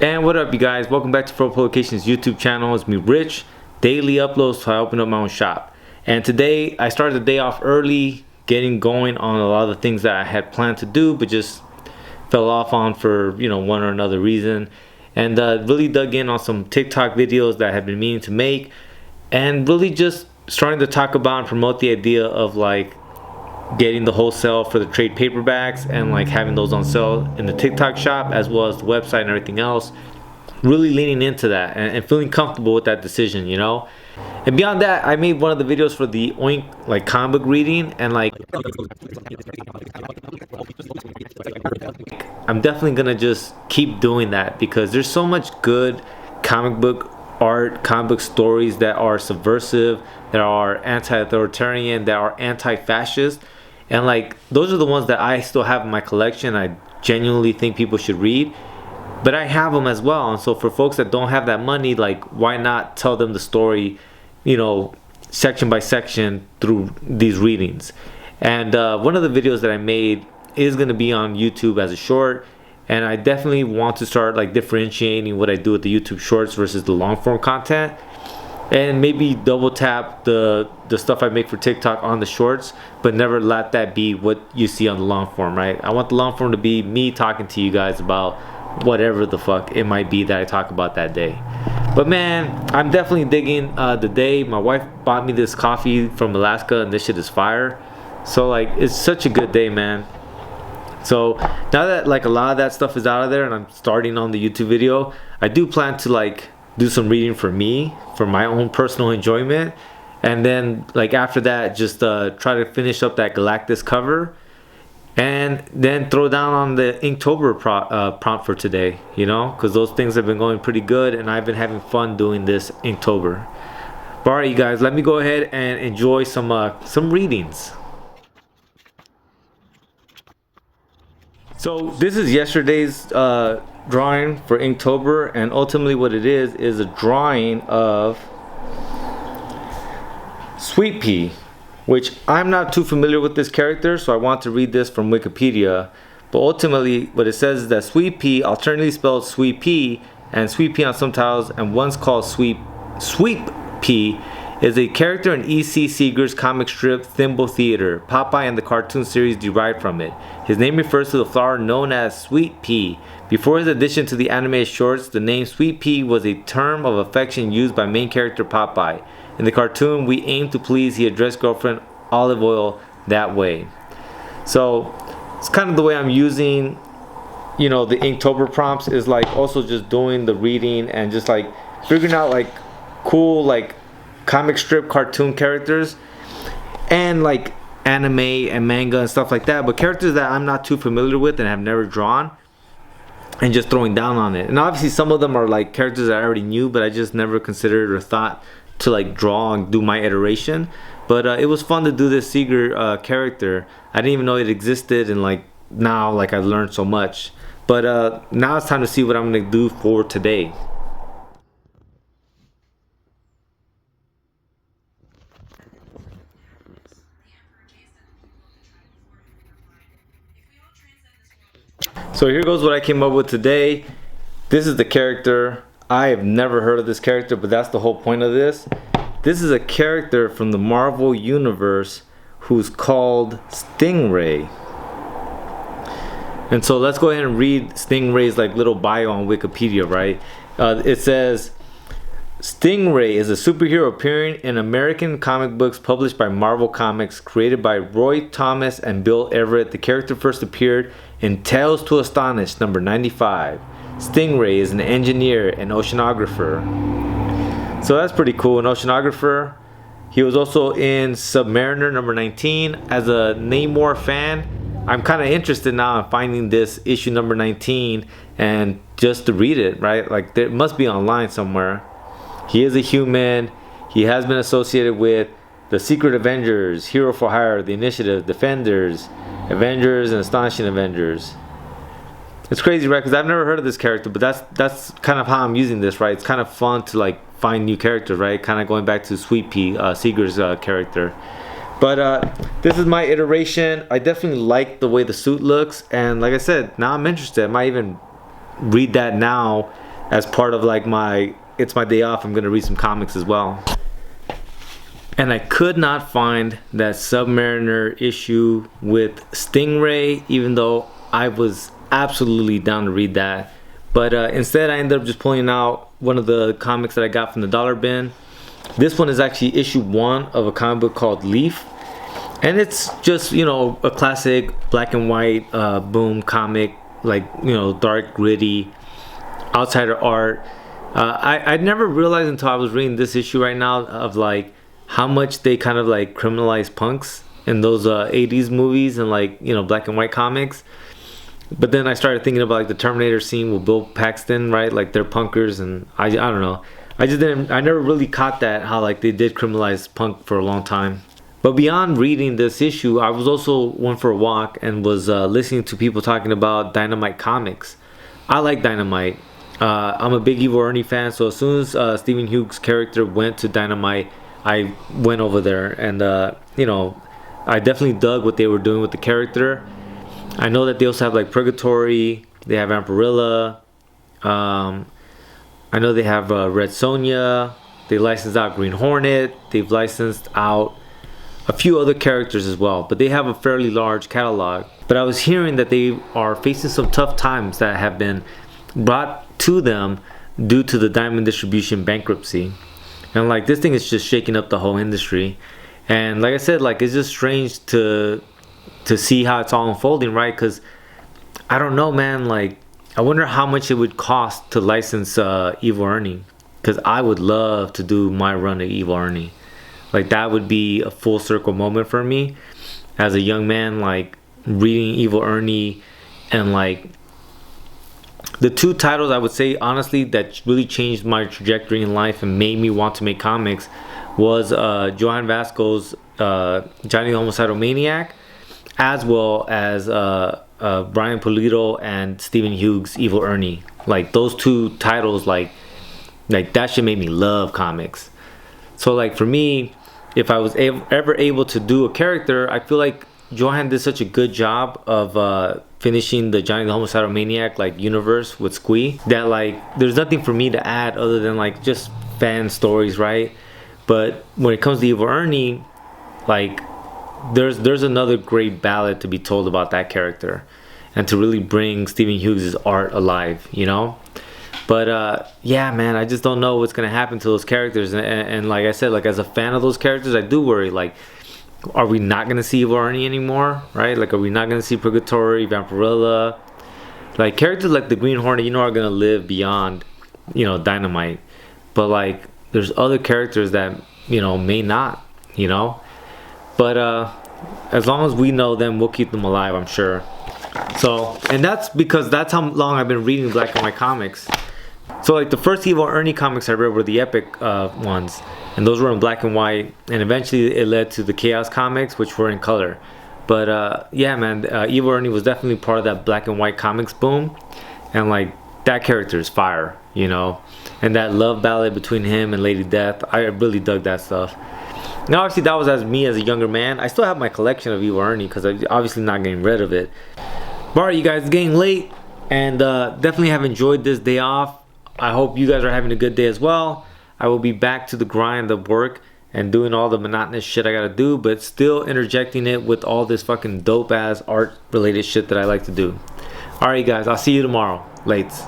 And what up, you guys? Welcome back to Pro Publications YouTube channel. It's me, Rich. Daily uploads, so I open up my own shop. And today, I started the day off early, getting going on a lot of the things that I had planned to do, but just fell off on for, one or another reason. And really dug in on some TikTok videos that I had been meaning to make. And really just starting to talk about and promote the idea of like getting the wholesale for the trade paperbacks and like having those on sale in the TikTok shop as well as the website and everything else. Really leaning into that and feeling comfortable with that decision, And beyond that, I made one of the videos for the Oink like comic book reading, and like I'm definitely gonna just keep doing that because there's so much good comic book art, comic book stories that are subversive, that are anti-authoritarian, that are anti-fascist, and like those are the ones that I still have in my collection. I genuinely think people should read, but I have them as well. And so for folks that don't have that money, like why not tell them the story, section by section through these readings. And one of the videos that I made is going to be on YouTube as a short, and I definitely want to start like differentiating what I do with the YouTube shorts versus the long form content, and maybe double tap the stuff I make for TikTok on the shorts, but never let that be what you see on the long form, right? I want the long form to be me talking to you guys about whatever the fuck it might be that I talk about that day. But man, I'm definitely digging the day. My wife bought me this coffee from Alaska, and this shit is fire. So like, it's such a good day, man. So now that like a lot of that stuff is out of there and I'm starting on the YouTube video, I do plan to like do some reading for me, for my own personal enjoyment. And then like after that, just try to finish up that Galactus cover, and then throw down on the Inktober prompt for today, because those things have been going pretty good and I've been having fun doing this Inktober. But alright, you guys, let me go ahead and enjoy some readings. So this is yesterday's drawing for Inktober, and ultimately what it is a drawing of Sweet Pea, which I'm not too familiar with this character, so I want to read this from Wikipedia. But ultimately what it says is that Sweet Pea, alternately spelled Sweet Pea and Sweet Pea on some titles and once called Sweep Pea, is a character in E.C. Seeger's comic strip Thimble Theater. Popeye and the cartoon series derived from it. His name refers to the flower known as Sweet Pea. Before his addition to the animated shorts, the name Sweet Pea was a term of affection used by main character Popeye. In the cartoon, We Aim to Please, he addressed girlfriend Olive Oil that way. So it's kind of the way I'm using, the Inktober prompts, is like also just doing the reading and just like figuring out like cool like comic strip cartoon characters and like anime and manga and stuff like that, but characters that I'm not too familiar with and have never drawn, and just throwing down on it. And obviously some of them are like characters that I already knew, but I just never considered or thought to like draw and do my iteration. But it was fun to do this Seeger character. I didn't even know it existed, and like now like I've learned so much. But now it's time to see what I'm gonna do for today. So here goes what I came up with today. This is the character. I have never heard of this character, but that's the whole point of this. This is a character from the Marvel Universe who's called Stingray. And so let's go ahead and read Stingray's like little bio on Wikipedia, right? It says, Stingray is a superhero appearing in American comic books published by Marvel Comics, created by Roy Thomas and Bill Everett. The character first appeared in Tales to Astonish number 95. Stingray is an engineer and oceanographer. So that's pretty cool, an oceanographer. He was also in Submariner number 19. As a Namor fan, I'm kind of interested now in finding this issue number 19 and just to read it, right? Like it must be online somewhere. He is a human. He has been associated with the Secret Avengers, Hero for Hire, The Initiative, Defenders, Avengers, and Astonishing Avengers. It's crazy, right? Because I've never heard of this character, but that's kind of how I'm using this, right? It's kind of fun to like find new characters, right? Kind of going back to Sweet Pea, Seeger's character. But this is my iteration. I definitely like the way the suit looks, and like I said, now I'm interested. I might even read that now as part of like it's my day off, I'm gonna read some comics as well. And I could not find that Submariner issue with Stingray, even though I was absolutely down to read that. But instead I ended up just pulling out one of the comics that I got from the dollar bin. This one is actually issue 1 of a comic book called Leaf. And it's just, you know, a classic black and white boom comic, like, you know, dark, gritty, outsider art. I never realized until I was reading this issue right now of like how much they kind of like criminalize punks in those 80s movies and like, you know, black and white comics. But then I started thinking about like the Terminator scene with Bill Paxton, right? Like they're punkers, and I don't know. I never really caught that, how like they did criminalize punk for a long time. But beyond reading this issue, I was also went for a walk and was listening to people talking about Dynamite Comics. I like Dynamite. I'm a big Evil Ernie fan, so as soon as Stephen Hughes' character went to Dynamite, I went over there, and you know, I definitely dug what they were doing with the character. I know that they also have like Purgatory, they have Vampirilla, I know they have Red Sonja, they licensed out Green Hornet, they've licensed out a few other characters as well, but they have a fairly large catalog. But I was hearing that they are facing some tough times that have been brought to them due to the Diamond Distribution bankruptcy. And like this thing is just shaking up the whole industry. And like I said, like it's just strange to see how it's all unfolding, right? Because I don't know, man. Like I wonder how much it would cost to license Evil Ernie. Because I would love to do my run of Evil Ernie. Like that would be a full circle moment for me as a young man, like reading Evil Ernie. And like the two titles I would say honestly that really changed my trajectory in life and made me want to make comics was Johann Vasco's Johnny the Homicidal Maniac, as well as Brian Pulido and Stephen Hughes' Evil Ernie. Like those two titles, like that shit made me love comics. So like for me, if I was ever able to do a character, I feel like Johann did such a good job of finishing the Johnny the Homicidal Maniac like universe with Squee that like there's nothing for me to add other than like just fan stories, right? But when it comes to Evil Ernie, like there's another great ballad to be told about that character, and to really bring Stephen Hughes' art alive, you know. But yeah, man, I just don't know what's gonna happen to those characters, and like I said, like as a fan of those characters, I do worry, like, are we not gonna see Evil Ernie anymore, right? Like, are we not gonna see Purgatory, Vampirilla? Like characters like the Green Hornet, you know, are gonna live beyond, you know, Dynamite. But like there's other characters that, you know, may not, you know. But as long as we know them, we'll keep them alive, I'm sure. So, and that's because that's how long I've been reading black and white comics. So like the first Evil Ernie comics I read were the Epic ones, and those were in black and white, and eventually it led to the Chaos comics, which were in color. But yeah, man, Evil Ernie was definitely part of that black and white comics boom, and like that character is fire, you know. And that love ballad between him and Lady Death, I really dug that stuff. Now obviously that was as me as a younger man. I still have my collection of Evil Ernie because I'm obviously not getting rid of it. But alright, you guys, it's getting late, and definitely have enjoyed this day off. I hope you guys are having a good day as well. I will be back to the grind of work and doing all the monotonous shit I gotta do, but still interjecting it with all this fucking dope ass art related shit that I like to do. Alright guys, I'll see you tomorrow. Lates.